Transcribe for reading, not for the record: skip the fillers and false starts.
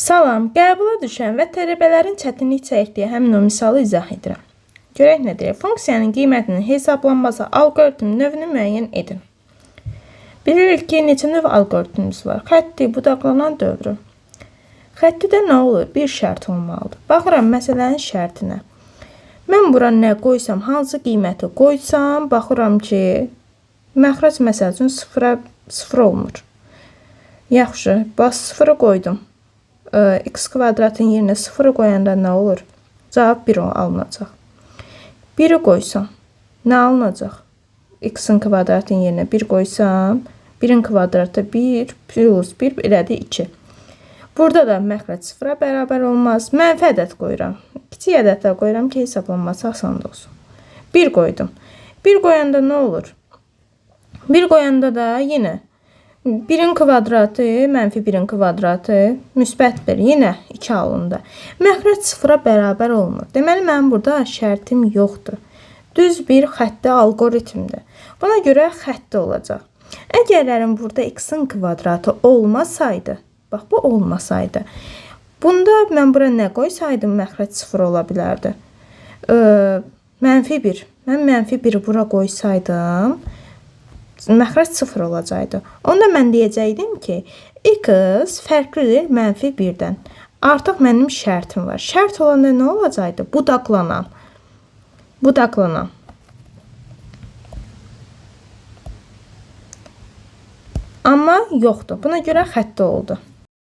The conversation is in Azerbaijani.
Salam, qəbula düşən və tələbələrin çətinlik çəkdiyi həmin o misalı izah edirəm. Görək nə deyir? Funksiyanın qiymətinin hesablanması alqoritm növünü müəyyən edin. Bilirik ki, neçə növ alqoritmimiz var? Xətti, budaqlanan dövrü. Xəttidə nə olur? Bir şərt olmalıdır. Baxıram məsələnin şərtinə. Mən bura nə qoysam, hansı qiyməti qoysam, baxıram ki, məxrac məsəl üçün sıfır olmur. Yaxşı, bas sıfırı qoydum. X kvadratın yerinə 0 qoyanda nə olur? Cavab 1 alınacaq. 1-i qoysam, nə alınacaq? X-in kvadratın yerinə 1 qoysam, 1-in kvadratı 1 plus 1 elədi 2. Burada da məxrac 0-a bərabər olmaz. Mənfi ədəd qoyuram. Kiçik ədədlər qoyuram ki, hesablanması asan olsun. 1 qoydum. 1 qoyanda nə olur? 1 qoyanda da yenə 1-in kvadratı, mənfi 1-in kvadratı müsbət 1, yenə 2 alındı. Məxrac 0-a bərabər olmur. Deməli, mənim burada şərtim yoxdur. Düz bir xətti alqoritmdir. Buna görə xətti olacaq. Əgərlərin burada x-in kvadratı olmasaydı, bax bu olmasaydı, bunda mən bura nə qoysaydım məxrac 0 ola bilərdi. Mənfi 1. Mən mənfi 1-i bura qoysaydım, məxrac 0 olacaqdı. Onda mən deyəcəkdim ki, x fərqlidir mənfi 1-dən. Artıq mənim şərtim var. Şərt olanda nə olacaqdı? Budaqlanan. Amma yoxdur. Buna görə xətti oldu.